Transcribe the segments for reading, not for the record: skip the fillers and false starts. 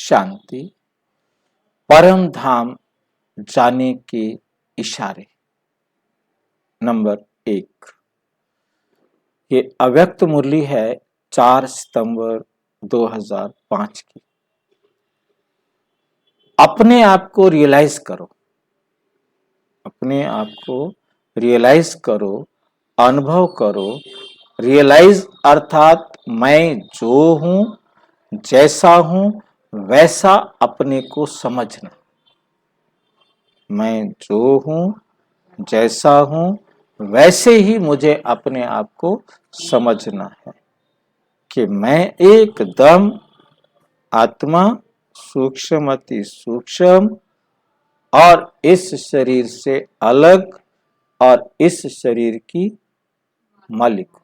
शांति, परम धाम जाने के इशारे। नंबर 1, ये अव्यक्त मुरली है 4 सितंबर 2005 की। अपने आप को रियलाइज करो, अपने आप को रियलाइज करो, अनुभव करो। रियलाइज अर्थात मैं जो हूं, जैसा हूं वैसा अपने को समझना। मैं जो हूं, जैसा हूं वैसे ही मुझे अपने आप को समझना है कि मैं एकदम आत्मा, सूक्ष्म अति सूक्ष्म और इस शरीर से अलग और इस शरीर की मालिक हूं।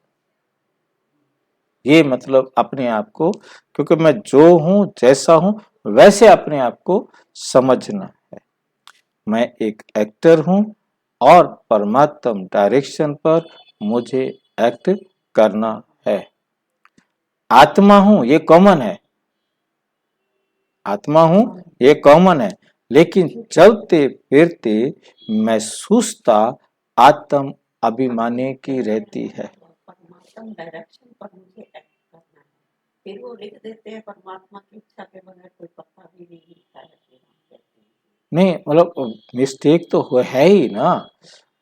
ये मतलब अपने आप को, क्योंकि मैं जो हूं, जैसा हूं वैसे अपने आप को समझना है। मैं एक एक्टर हूं और परमात्म डायरेक्शन पर मुझे एक्ट करना है। आत्मा हूं, ये कॉमन है। आत्मा हूं, ये कॉमन है, लेकिन चलते फिरते महसूसता आत्म अभिमानी की रहती है। परमात्मा डायरेक्शन पर मुझे एक्ट करना है, फिर वो लिख देते हैं परमात्मा की इच्छा के बगैर कोई पत्ता भी नहीं लिखता है। नहीं, मतलब मिस्टेक तो है ही ना।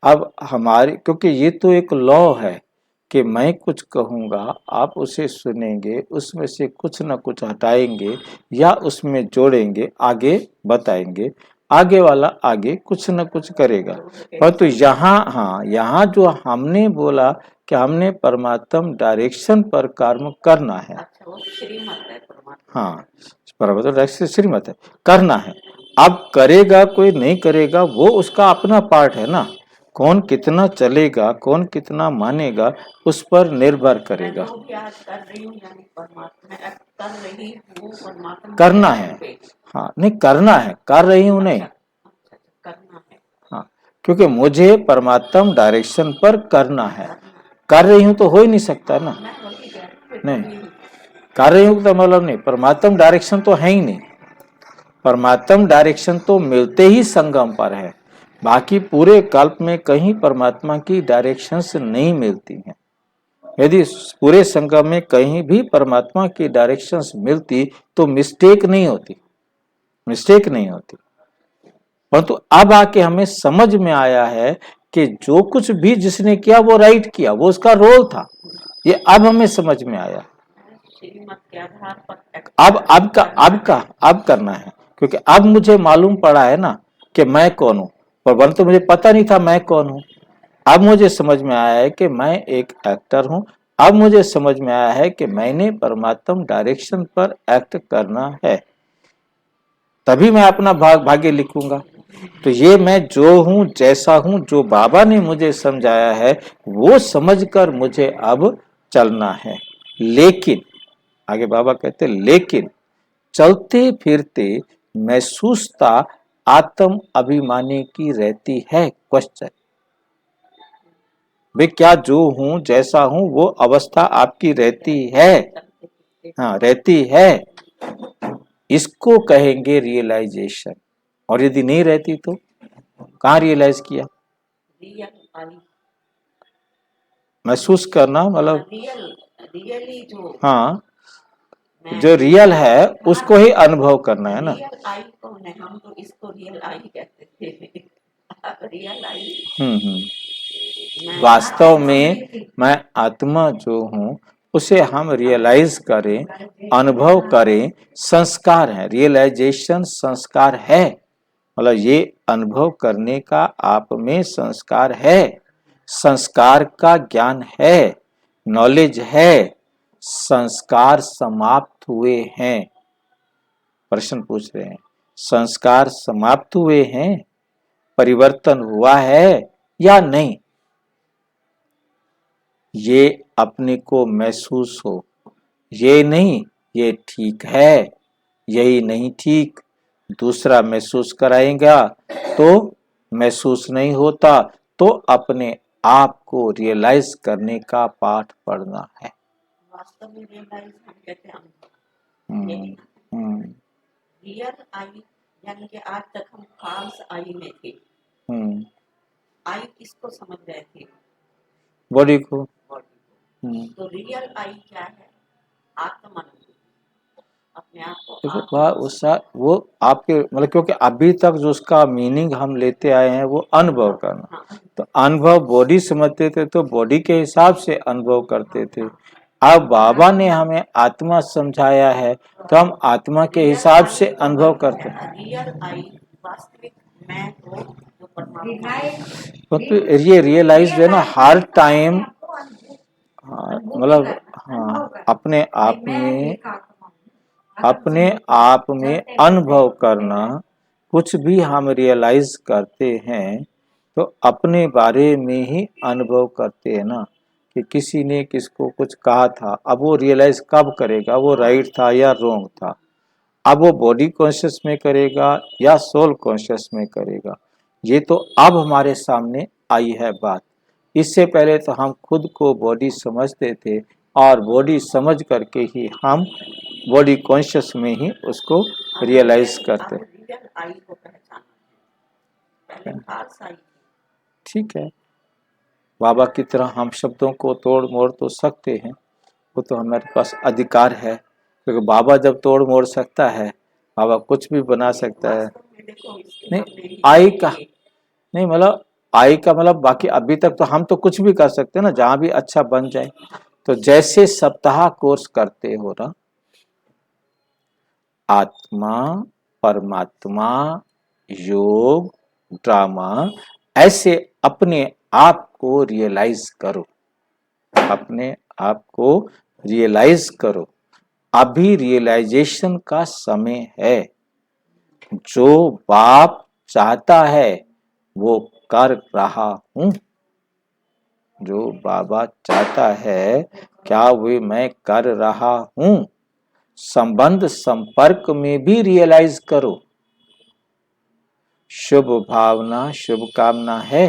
अब हमारी, क्योंकि ये तो एक लॉ है कि मैं कुछ कहूँगा, आप उसे सुनेंगे, उसमें से कुछ ना कुछ हटाएंगे या उसमें जोड़ेंगे, आगे बताएंगे, आगे वाला आगे कुछ ना कुछ करेगा। परंतु यहाँ जो हमने बोला कि हमने परमात्म डायरेक्शन पर कर्म करना है। अच्छा, वो श्रीमत है परमात्मा। हाँ, परमात्म डायरेक्शन श्रीमत है, करना है। अब करेगा कोई नहीं करेगा, वो उसका अपना पार्ट है ना। कौन कितना चलेगा, कौन कितना मानेगा, उस पर निर्भर करेगा। मैं भी आज कर रही हूँ, यानी परमात्मा कर रही हूँ, परमात्मा करना है। हाँ, नहीं करना है, कर रही हूँ नहीं। करना है। हाँ, क्योंकि मुझे परमात्म डायरेक्शन पर करना है। कर रही हूँ तो हो ही नहीं सकता ना। नहीं, कर रही हूँ तो मतलब नहीं, परमात्म डायरेक्शन तो है ही नहीं। परमात्म डायरेक्शन तो मिलते ही संगम पर है। बाकी पूरे कल्प में कहीं परमात्मा की डायरेक्शंस नहीं मिलती हैं। यदि पूरे संगम में कहीं भी परमात्मा की डायरेक्शंस मिलती तो मिस्टेक नहीं होती, मिस्टेक नहीं होती। परंतु अब आके हमें समझ में आया है कि जो कुछ भी जिसने किया वो राइट किया, वो उसका रोल था। ये अब हमें समझ में आया। अब करना है, क्योंकि अब मुझे मालूम पड़ा है ना कि मैं कौन हूं। पर तो मुझे पता नहीं था मैं कौन हूं। अब मुझे समझ में आया है कि मैं एक एक्टर हूं। अब मुझे समझ में आया है कि मैंने परमात्म डायरेक्शन पर एक्ट करना है, तभी मैं अपना भाग्य लिखूंगा। तो ये मैं जो हूं, जैसा हूं, जो बाबा ने मुझे समझाया है वो समझकर मुझे अब चलना है। लेकिन आगे बाबा कहते लेकिन चलते फिरते महसूसता आत्म अभिमानी की रहती है। क्वेश्चन, वे क्या जो हूं, जैसा हूं वो अवस्था आपकी रहती है? हाँ, रहती है। इसको कहेंगे रियलाइजेशन। और यदि नहीं रहती तो कहाँ रियलाइज किया? महसूस करना मतलब हाँ, जो रियल है उसको ही अनुभव करना है ना। रियल आई कौन है? हम तो इसको रियल आई कहते थे। रियल आई वास्तव में मैं आत्मा जो हूँ उसे हम रियलाइज करें, अनुभव करें। संस्कार है, रियलाइजेशन संस्कार है। मतलब ये अनुभव करने का आप में संस्कार है, संस्कार का ज्ञान है, नॉलेज है। संस्कार समाप्त हुए हैं। प्रश्न पूछ रहे हैं, संस्कार समाप्त हुए हैं, परिवर्तन हुआ है या नहीं? ये अपने को महसूस हो, ये नहीं ये ठीक है, यही नहीं ठीक, दूसरा महसूस कराएगा तो महसूस नहीं होता। तो अपने आप को रियलाइज करने का पाठ पढ़ना है। वास्तव में रियलाइज हम कहते हैं। रियल आई, यानी कि आज तक हम फॉल्स आई में थे। हम्म, आई किसको समझ रहे थे? बॉडी को। बॉडी को। हम्म, तो रियल आई क्या है? आत्मानुभूति, अपने आप को देखो आत्मा वो आपके मतलब, क्योंकि अभी तक जो उसका मीनिंग हम लेते आए हैं वो अनुभव करना, हाँ, तो अनुभव बॉडी समझते थे तो बॉडी के हिसाब से अनुभव करते थे। अब बाबा ने हमें आत्मा समझाया है तो हम आत्मा के हिसाब से अनुभव करते हैं। रियल आई वास्तविक मैं को जो परमात्मा है। क्योंकि ये रियलाइज है ना हर टाइम, हाँ, मतलब हाँ, अपने आप में अनुभव करना। कुछ भी हम रियलाइज करते हैं तो अपने बारे में ही अनुभव करते हैं ना, कि किसी ने किसको कुछ कहा था, अब वो रियलाइज कब करेगा वो राइट था या रॉन्ग था। अब वो बॉडी कॉन्शियस में करेगा या सोल कॉन्शियस में करेगा, ये तो अब हमारे सामने आई है बात। इससे पहले तो हम खुद को बॉडी समझते थे और बॉडी समझ करके ही हम बॉडी कॉन्शियस में ही उसको रियलाइज करते। रियल आई को पहचाना, पहले फॉल्स आई। ठीक है, बाबा की तरह हम शब्दों को तोड़ मोड़ तो सकते हैं, वो तो हमारे पास अधिकार है, क्योंकि बाबा जब तोड़ मोड़ सकता है, बाबा कुछ भी बना सकता है। नहीं आई का, नहीं मतलब आई का मतलब बाकी अभी तक तो हम तो कुछ भी कर सकते हैं ना, जहां भी अच्छा बन जाए। तो जैसे सप्ताह कोर्स करते हो ना, आत्मा, परमात्मा, योग, ड्रामा, ऐसे अपने आप को रियलाइज करो, अपने आप को रियलाइज करो। अभी रियलाइजेशन का समय है। जो बाप चाहता है वो कर रहा हूं, जो बाबा चाहता है क्या वे मैं कर रहा हूं। संबंध संपर्क में भी रियलाइज करो। शुभ भावना शुभ कामना है,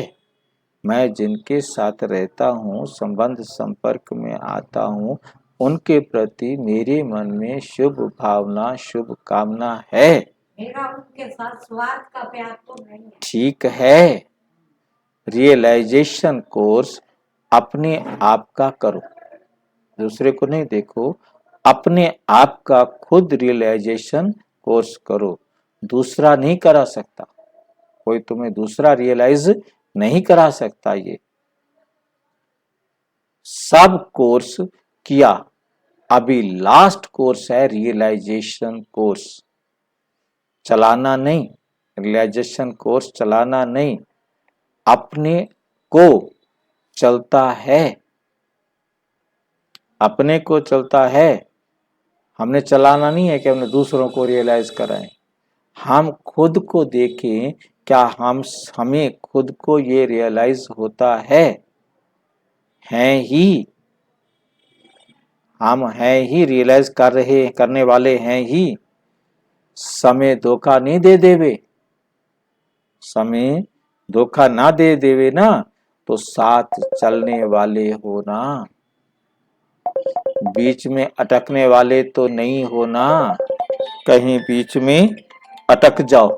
मैं जिनके साथ रहता हूँ संबंध संपर्क में आता हूँ उनके प्रति मेरे मन में शुभ भावना शुभ कामना है। मेरा उनके साथ स्वार्थ का प्यार तो नहीं है। ठीक है, रियलाइजेशन कोर्स अपने आप का करो, दूसरे को नहीं देखो, अपने आप का खुद रियलाइजेशन कोर्स करो। दूसरा नहीं करा सकता, कोई तुम्हें दूसरा रियलाइज नहीं करा सकता। ये सब कोर्स किया, अभी लास्ट कोर्स है रियलाइजेशन कोर्स। चलाना नहीं, रियलाइजेशन कोर्स चलाना नहीं, अपने को चलता है, अपने को चलता है। हमने चलाना नहीं है कि हमने दूसरों को रियलाइज कराएं। हम खुद को देखें, क्या हमें खुद को ये रियलाइज होता है? हैं ही, हम हैं ही, रियलाइज कर रहे करने वाले हैं ही। समय धोखा नहीं दे देवे, समय धोखा ना दे देवे ना, तो साथ चलने वाले हो ना, बीच में अटकने वाले तो नहीं हो ना। कहीं बीच में अटक जाओ,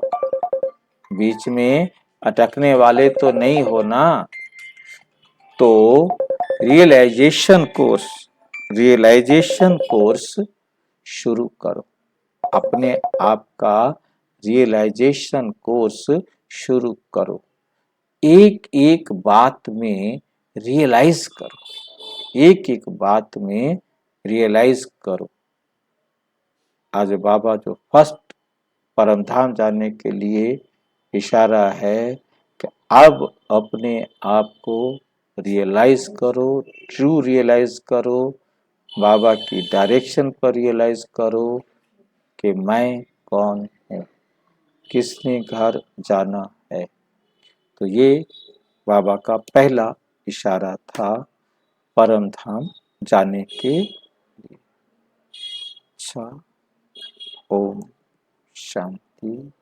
बीच में अटकने वाले तो नहीं हो ना। तो रियलाइजेशन कोर्स शुरू करो, अपने आप का रियलाइजेशन कोर्स शुरू करो। एक एक बात में रियलाइज करो, एक एक बात में रियलाइज करो। आज बाबा जो फर्स्ट परम धाम जाने के लिए इशारा है कि अब अपने आप को रियलाइज करो, ट्रू रियलाइज करो, बाबा की डायरेक्शन पर रियलाइज करो कि मैं कौन हूँ, किसने घर जाना है। तो ये बाबा का पहला इशारा था परम धाम जाने के लिए। अच्छा, ओम शांति।